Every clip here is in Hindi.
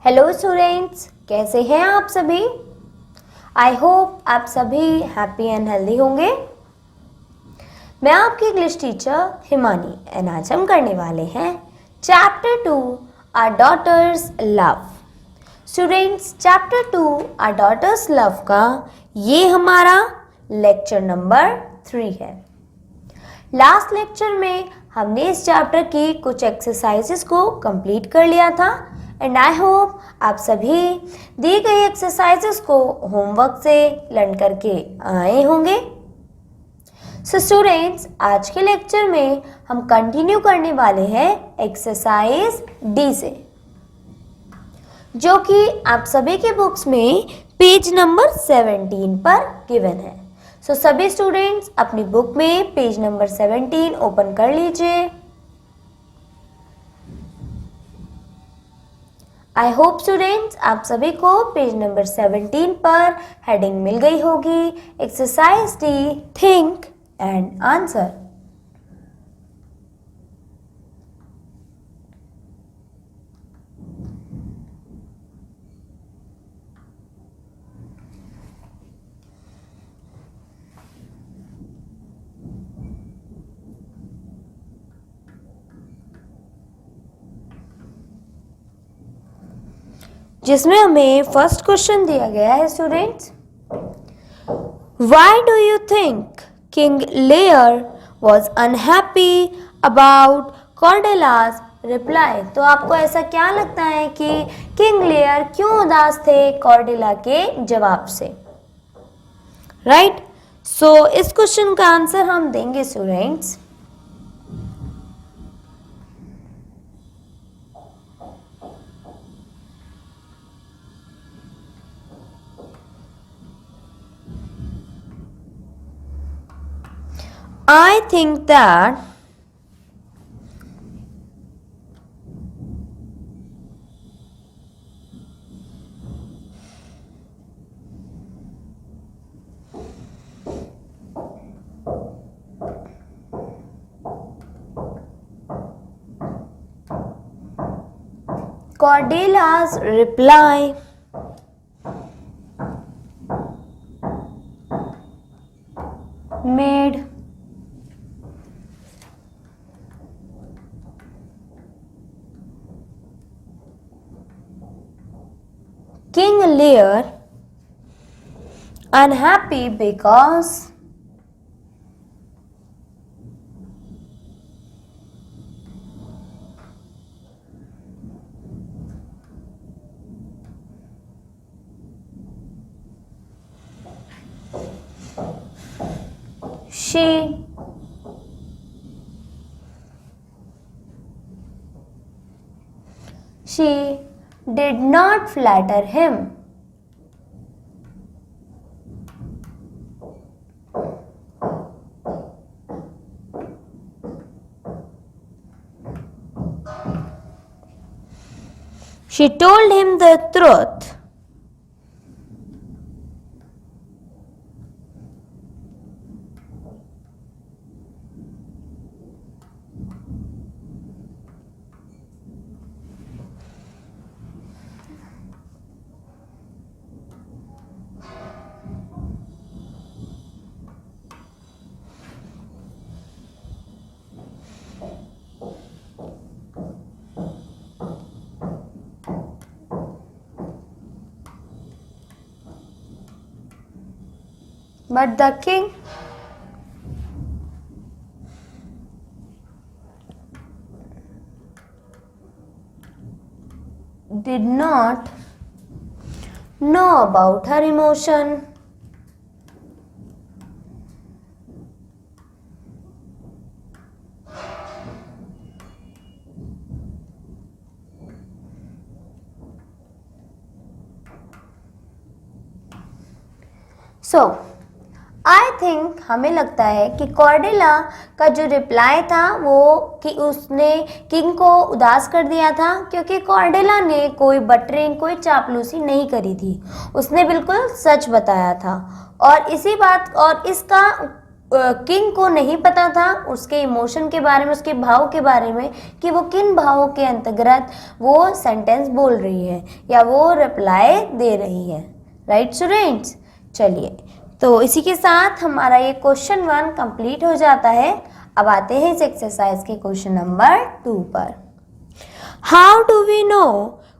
हेलो स्टूडेंट्स, कैसे हैं आप सभी। आई होप आप सभी हैप्पी एंड हेल्दी होंगे। मैं आपकी इंग्लिश टीचर हिमानी एंड आज हम करने वाले हैं chapter 2 our daughters love. Students, chapter 2 our daughters love का ये हमारा लेक्चर नंबर 3 है। लास्ट लेक्चर में हमने इस चैप्टर की कुछ एक्सरसाइजेस को कंप्लीट कर लिया था एंड आई होप आप सभी दी गई एक्सरसाइजेस को होमवर्क से लर्न करके आए होंगे। सो स्टूडेंट्स, आज के लेक्चर में हम कंटिन्यू करने वाले हैं एक्सरसाइज डी से, जो कि आप सभी के बुक्स में पेज नंबर 17 पर गिवन है। सो सभी स्टूडेंट्स अपनी बुक में पेज नंबर 17 ओपन कर लीजिए। आई होप स्टूडेंट्स आप सभी को पेज नंबर 17 पर हेडिंग मिल गई होगी, exercise D, think and answer. जिसमें हमें फर्स्ट क्वेश्चन दिया गया है students, why do you think King Lear was unhappy about Cordelia's reply. तो आपको ऐसा क्या लगता है कि किंग लेयर क्यों उदास थे कॉर्डेला के जवाब से, राइट। सो इस क्वेश्चन का आंसर हम देंगे students I think that Cordelia's reply made King Lear unhappy because she did not flatter him. She told him the truth. But the king did not know about her emotion. So I think हमें लगता है कि कॉर्डेला का जो रिप्लाई था वो कि उसने किंग को उदास कर दिया था, क्योंकि कॉर्डेला ने कोई बटरिंग, कोई चापलूसी नहीं करी थी। उसने बिल्कुल सच बताया था और इसी बात और इसका किंग को नहीं पता था उसके इमोशन के बारे में, उसके भाव के बारे में, कि वो किन भावों के अंतर्गत वो सेंटेंस बोल रही है या वो रिप्लाई दे रही है। राइट स्टूडेंट्स, चलिए तो इसी के साथ हमारा ये क्वेश्चन 1 कंप्लीट हो जाता है। अब आते हैं इस एक्सरसाइज के क्वेश्चन नंबर 2 पर। How do we know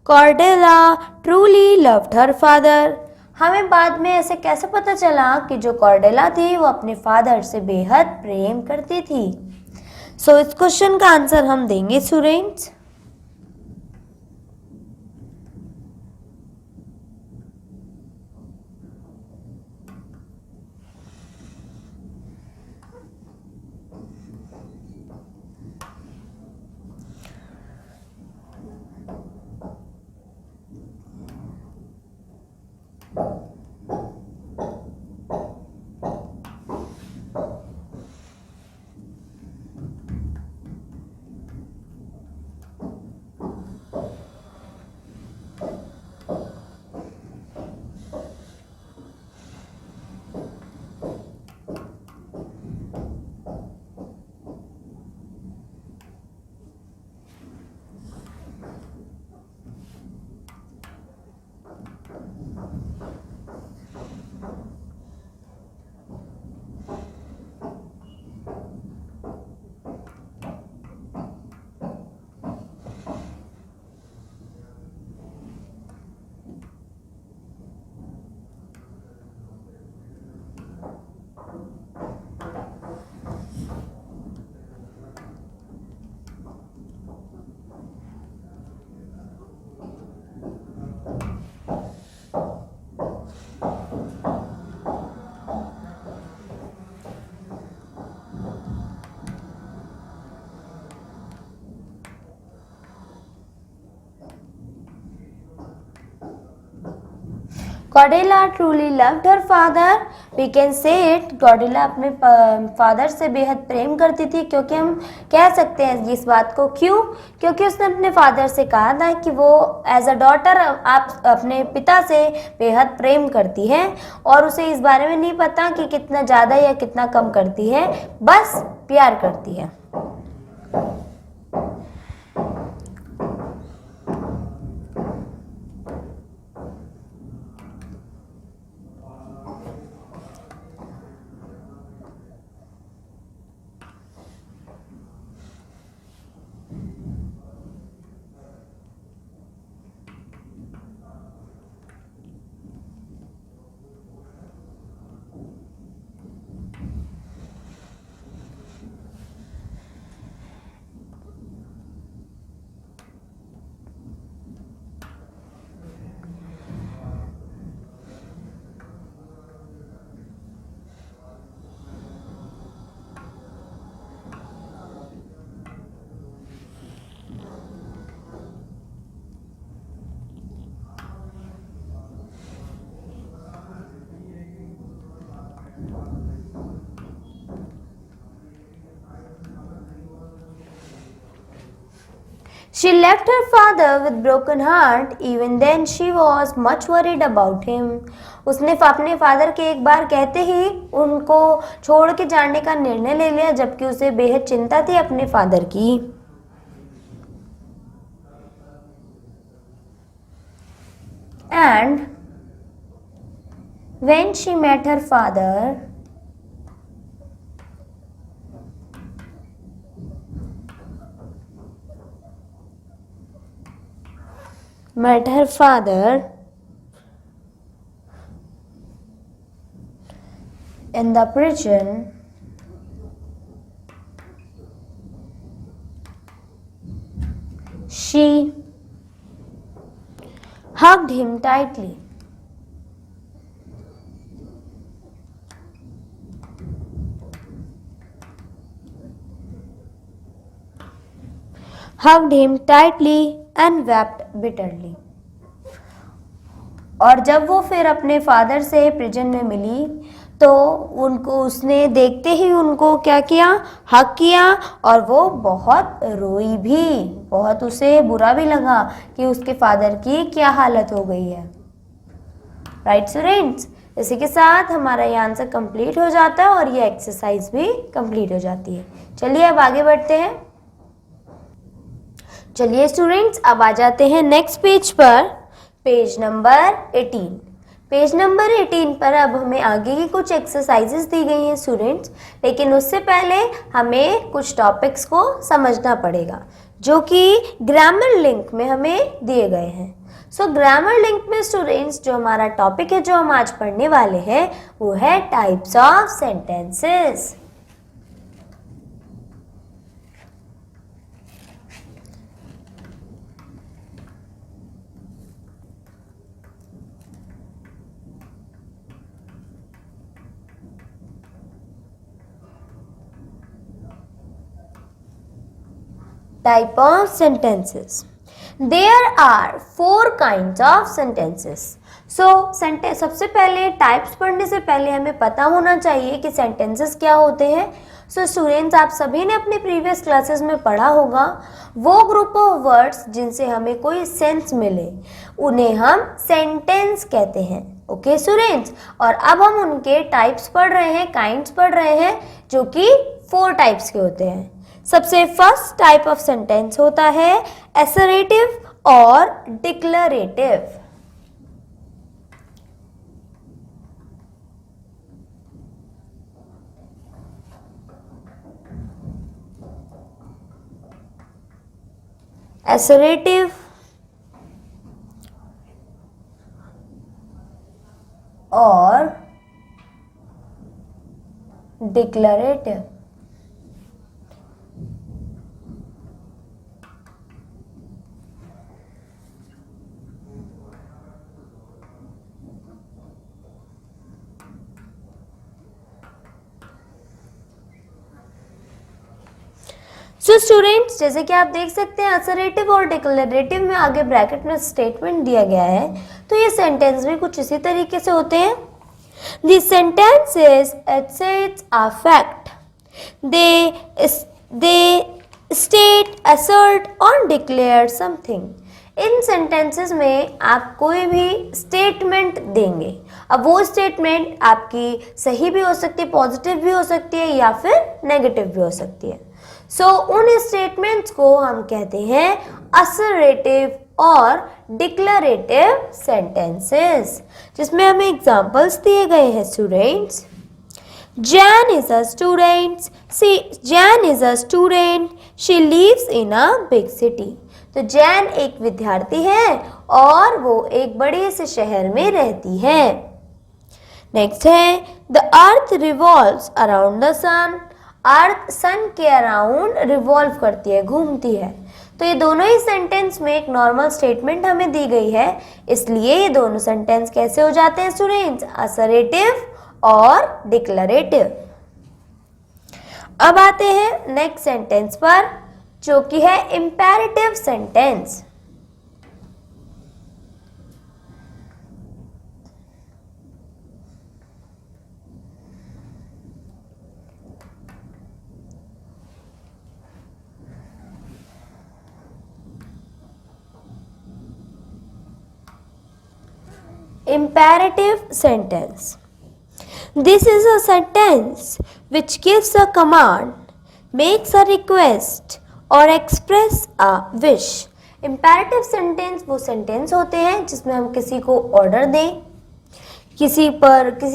Cordelia truly loved her father? हमें बाद में ऐसे कैसे पता चला कि जो कॉर्डेला थी वो अपने फादर से बेहद प्रेम करती थी? सो इस क्वेश्चन का आंसर हम देंगे students. Cordelia truly loved her father, we can say it, Cordelia अपने फादर से बेहद प्रेम करती थी, क्योंकि हम कह सकते हैं इस बात को। क्यों? क्योंकि उसने अपने फादर से कहा था कि वो एज अ डॉटर आप अपने पिता से बेहद प्रेम करती है, और उसे इस बारे में नहीं पता कि कितना ज़्यादा या कितना कम करती है, बस प्यार करती है। She left her father with broken heart. Even then she was much worried about him. उसने अपने फादर के एक बार कहते ही उनको छोड़ के जाने का निर्णय ले लिया, जबकि उसे बेहद चिंता थी अपने फादर की। And when she met her father, in the prison, she hugged him tightly. And wept bitterly. और जब वो फिर अपने फादर से प्रिजन में मिली तो उनको उसने देखते ही उनको क्या किया, हक किया, और वो बहुत रोई भी, बहुत उसे बुरा भी लगा कि उसके फादर की क्या हालत हो गई है। राइट स्टूडेंट्स, इसी के साथ हमारा ये आंसर कंप्लीट हो जाता है और ये एक्सरसाइज भी कंप्लीट हो जाती है। चलिए अब आगे बढ़ते हैं। चलिए स्टूडेंट्स, अब आ जाते हैं नेक्स्ट पेज पर, पेज नंबर 18। पेज नंबर 18 पर अब हमें आगे की कुछ एक्सरसाइजेस दी गई हैं स्टूडेंट्स, लेकिन उससे पहले हमें कुछ टॉपिक्स को समझना पड़ेगा जो कि ग्रामर लिंक में हमें दिए गए हैं। सो ग्रामर लिंक में स्टूडेंट्स जो हमारा टॉपिक है, जो हम आज पढ़ने वाले हैं, वो है types of sentences. Type of sentences. There are 4 kinds of sentences. So sentence, सबसे पहले टाइप्स पढ़ने से पहले हमें पता होना चाहिए कि सेंटेंसेस क्या होते हैं। सो स्टूडेंट्स, आप सभी ने अपने प्रीवियस क्लासेस में पढ़ा होगा, वो ग्रुप ऑफ वर्ड्स जिनसे हमें कोई सेंस मिले उन्हें हम सेंटेंस कहते हैं। ओके स्टूडेंट्स, और अब हम उनके टाइप्स पढ़ रहे हैं, काइंड्स पढ़ रहे हैं, जो कि 4 टाइप्स के होते हैं। सबसे फर्स्ट टाइप ऑफ सेंटेंस होता है असर्टिव और डिक्लरेटिव। असर्टिव और डिक्लरेटिव। सो स्टूडेंट्स, जैसे कि आप देख सकते हैं असर्टिव और डिक्लरेटिव में आगे ब्रैकेट में स्टेटमेंट दिया गया है, तो ये सेंटेंस भी कुछ इसी तरीके से होते हैं। The sentences asserts a fact. They state, assert or declare something. In sentences में आप कोई भी स्टेटमेंट देंगे। अब वो स्टेटमेंट आपकी सही भी हो सकती है, पॉजिटिव भी हो सकती है, या फिर नेगेटिव भी हो सकती है। सो उन स्टेटमेंट्स को हम कहते हैं असर्टिव और डिक्लरेटिव सेंटेंसेस, जिसमें हमें एग्जांपल्स दिए गए हैं students. Jan is a student. She lives in a big city. तो जैन एक विद्यार्थी है और वो एक बड़े से शहर में रहती है। नेक्स्ट है the earth revolves around the sun. Earth sun के अराउंड रिवॉल्व करती है, घूमती है। तो ये दोनों ही सेंटेंस में एक नॉर्मल स्टेटमेंट हमें दी गई है, इसलिए ये दोनों सेंटेंस कैसे हो जाते हैं स्टूडेंट्स? असर्टिव और डिक्लरेटिव। अब आते हैं नेक्स्ट सेंटेंस पर, जो कि है imperative sentence. Imperative sentence. This is a sentence which gives a command, makes a request or express a wish. Imperative sentence वो सेंटेंस होते हैं जिसमें हम किसी को ऑर्डर दें, किसी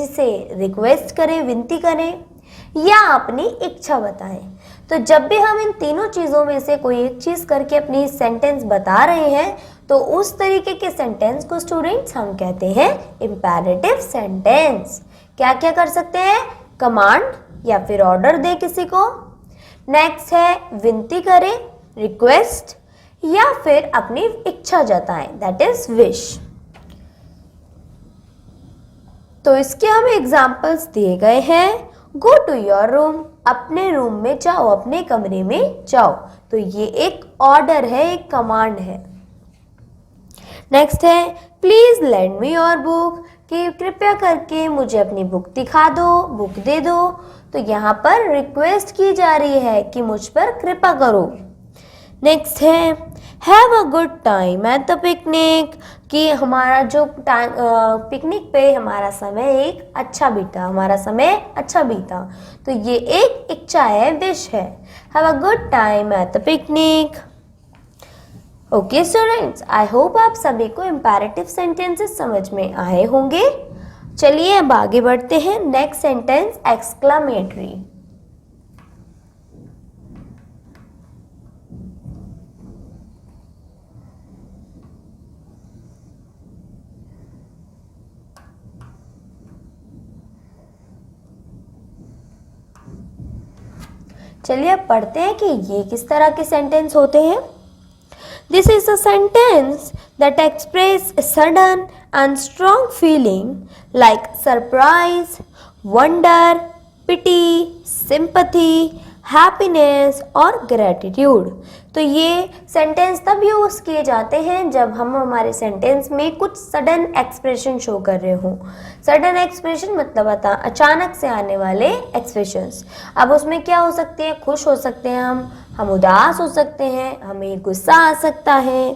से रिक्वेस्ट करें, विनती करें, या अपनी इच्छा बताएं। तो जब भी हम इन तीनों चीज़ों में से कोई एक चीज़ करके अपनी सेंटेंस बता रहे हैं, तो उस तरीके के सेंटेंस को स्टूडेंट्स हम कहते हैं इंपेरेटिव सेंटेंस। क्या क्या कर सकते हैं? कमांड या फिर ऑर्डर दे किसी को। नेक्स्ट है विनती करें, रिक्वेस्ट, या फिर अपनी इच्छा जताएं, दैट इज विश। तो इसके हमें एग्जाम्पल्स दिए गए हैं। गो टू योर रूम, अपने रूम में जाओ, अपने कमरे में जाओ। तो ये एक ऑर्डर है, एक कमांड है। नेक्स्ट है please lend me your book, कि कृपया करके मुझे अपनी बुक दिखा दो, बुक दे दो। तो यहाँ पर रिक्वेस्ट की जा रही है कि मुझ पर कृपा करो। नेक्स्ट है have a good time at the picnic, कि हमारा जो पिकनिक पे हमारा समय एक अच्छा बीता, हमारा समय अच्छा बीता। तो ये एक इच्छा है, विश है। Have a good time at the picnic. Okay students, I hope आप सभी को इम्पेरेटिव सेंटेंसेस समझ में आए होंगे। चलिए अब आगे बढ़ते हैं। Next sentence exclamatory. चलिए अब पढ़ते हैं कि ये किस तरह के सेंटेंस होते हैं। This is a sentence that express a sudden and strong feeling like surprise, wonder, pity, sympathy, happiness और gratitude। तो ये सेंटेंस तब यूज़ किए जाते हैं जब हम हमारे सेंटेंस में कुछ सडन एक्सप्रेशन शो कर रहे हों। सडन एक्सप्रेशन मतलब अचानक से आने वाले एक्सप्रेशंस। अब उसमें क्या हो सकते हैं, खुश हो सकते हैं हम उदास हो सकते हैं, हमें गुस्सा आ सकता है,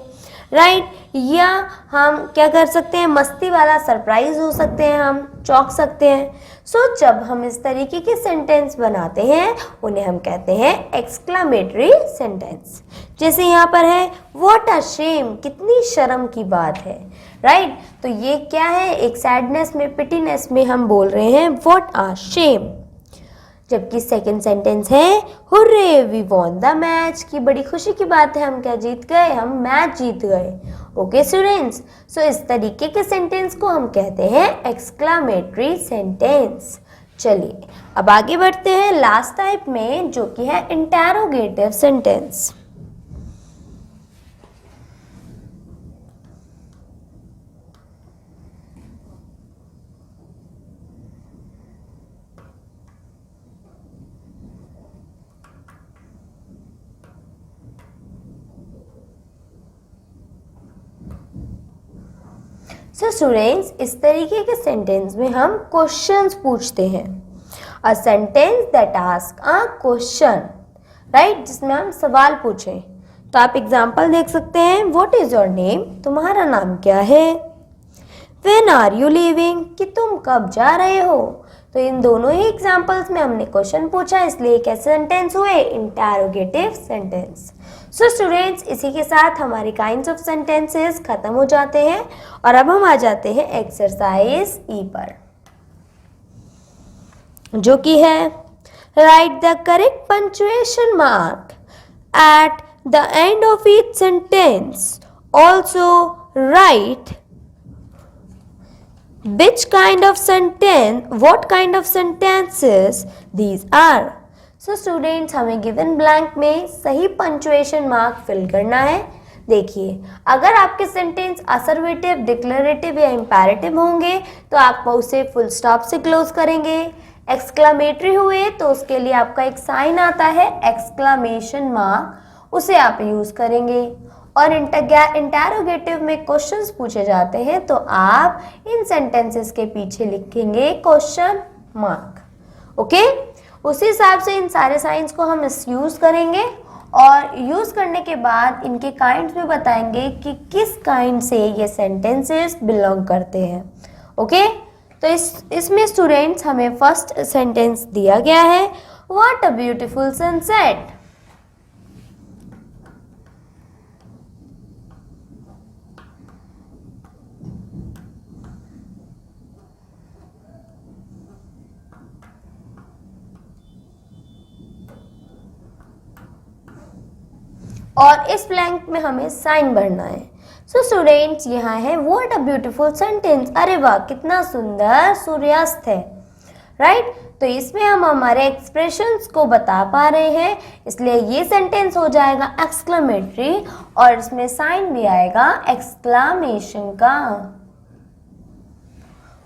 राइट, या हम क्या कर सकते हैं, मस्ती वाला सरप्राइज हो सकते हैं, हम चौंक सकते हैं। सो जब हम इस तरीके के सेंटेंस बनाते हैं उन्हें हम कहते हैं एक्सक्लामेटरी सेंटेंस। जैसे यहाँ पर है व्हाट अ शेम, कितनी शर्म की बात है, राइट। तो ये क्या है, एक सैडनेस में, पिटीनेस में हम बोल रहे हैं व्हाट अ शेम। जबकि सेकंड सेंटेंस है hurray we won the match, की बड़ी खुशी की बात है, हम क्या जीत गए, हम मैच जीत गए। ओके स्टूडेंट्स, सो इस तरीके के सेंटेंस को हम कहते हैं एक्सक्लामेटरी सेंटेंस। चलिए अब आगे बढ़ते हैं लास्ट टाइप में, जो कि है इंटेरोगेटिव सेंटेंस। सो स्टूडेंट्स, इस तरीके के सेंटेंस में हम क्वेश्चंस पूछते हैं। A sentence that ask a question, right, जिसमें हम सवाल पूछें। तो आप एग्जांपल देख सकते हैं, व्हाट इज योर नेम, तुम्हारा नाम क्या है। व्हेन आर यू लीविंग, कि तुम कब जा रहे हो। तो इन दोनों ही एग्जांपल्स में हमने क्वेश्चन पूछा, इसलिए कैसे सेंटेंस हुए, इंटेरोगेटिव सेंटेंस। सो स्टूडेंट्स, इसी के साथ हमारी काइंड्स ऑफ सेंटेंसेस खत्म हो जाते हैं और अब हम आ जाते हैं एक्सरसाइज ई पर, जो कि है right the correct punctuation mark at the end of each sentence. Also right which kind of sentence, what kind of sentences these are। So students, हमें given blank में सही पंक्चुएशन मार्क फिल करना है। देखिए, अगर आपके सेंटेंस असर्वेटिव, डिक्लेरेटिव या इंपैरेटिव होंगे तो आप उसे फुल स्टॉप से क्लोज करेंगे। एक्सक्लामेटरी हुए तो उसके लिए आपका एक साइन आता है एक्सक्लामेशन मार्क, उसे आप यूज करेंगे। और इंटेरोगेटिव में क्वेश्चंस पूछे जाते हैं तो आप इन सेंटेंसेस के पीछे लिखेंगे क्वेश्चन मार्क। ओके, उसी हिसाब से इन सारे साइंस को हम यूज करेंगे और यूज करने के बाद इनके काइंड्स में बताएंगे कि किस काइंड से ये सेंटेंसेस बिलोंग करते हैं। ओके, तो इसमें स्टूडेंट्स हमें फर्स्ट सेंटेंस दिया गया है, व्हाट अ ब्यूटीफुल सनसेट। और इस ब्लैंक में हमें साइन भरना है। सो स्टूडेंट्स, यहाँ है व्हाट अ ब्यूटीफुल सेंटेंस, अरे वाह कितना सुंदर सूर्यास्त है, राइट। तो इसमें हम हमारे एक्सप्रेशंस को बता पा रहे हैं, इसलिए ये सेंटेंस हो जाएगा एक्सक्लेमेटरी और इसमें साइन भी आएगा एक्सक्लामेशन का।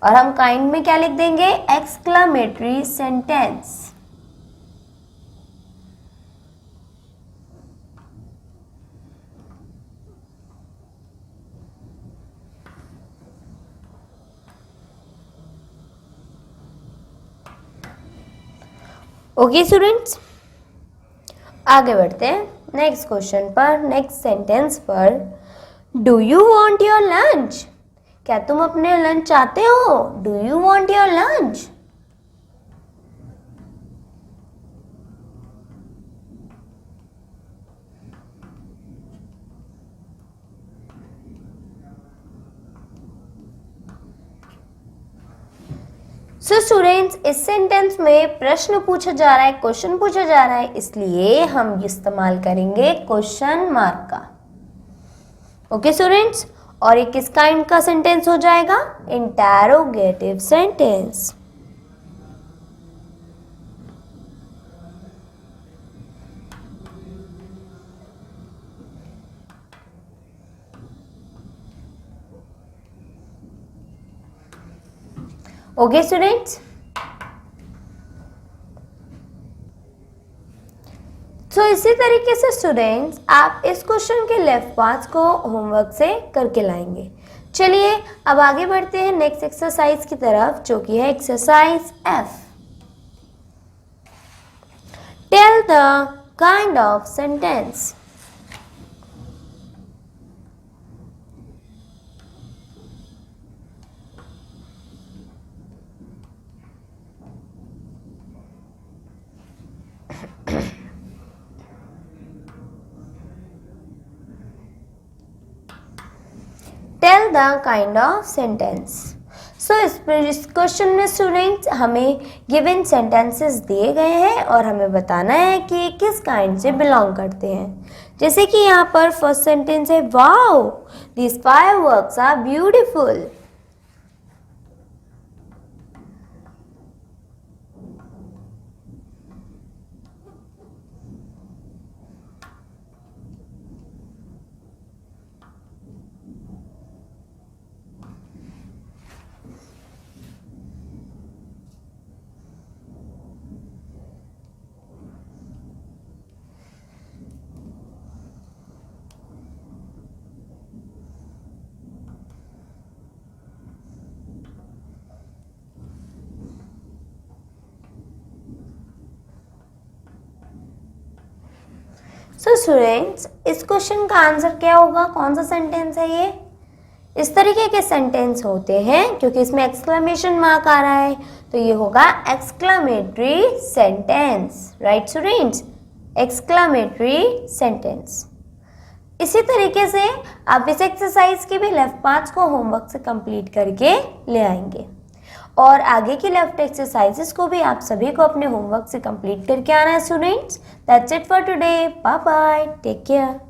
और हम काइंड में क्या लिख देंगे, एक्सक्लामेटरी सेंटेंस। ओके स्टूडेंट्स, आगे बढ़ते हैं। नेक्स्ट क्वेश्चन पर, नेक्स्ट सेंटेंस पर, do you want your lunch? क्या तुम अपने लंच चाहते हो? Do you want your lunch? So students, इस सेंटेंस में प्रश्न पूछा जा रहा है, क्वेश्चन पूछा जा रहा है, इसलिए हम इस्तेमाल करेंगे क्वेश्चन मार्क का। ओके स्टूडेंट्स, और ये किस काइंड का सेंटेंस हो जाएगा? Interrogative sentence. ओके स्टूडेंट्स, तो इसी तरीके से स्टूडेंट्स आप इस क्वेश्चन के लेफ्ट पार्ट्स को होमवर्क से करके लाएंगे। चलिए अब आगे बढ़ते हैं नेक्स्ट एक्सरसाइज की तरफ, जो कि है exercise F। Tell the kind of sentence. Tell the kind of sentence. So इस क्वेश्चन में स्टूडेंट्स हमें गिवन सेंटेंसेस दिए गए हैं और हमें बताना है कि ये किस काइंड से बिलोंग करते हैं। जैसे कि यहाँ पर फर्स्ट सेंटेंस है, wow these fireworks are beautiful. So students, इस क्वेश्चन का आंसर क्या होगा? कौन सा सेंटेंस है ये? इस तरीके के सेंटेंस होते हैं, क्योंकि इसमें एक्सक्लेमेशन मार्क आ रहा है, तो ये होगा exclamatory sentence. Right students, exclamatory sentence. इसी तरीके से आप इस एक्सरसाइज के भी लेफ्ट पार्ट्स को होमवर्क से कंप्लीट करके ले आएंगे, और आगे की लेफ्ट एक्सरसाइजेस को भी आप सभी को अपने होमवर्क से कंप्लीट करके आना है students. That's it for today, bye bye, take care.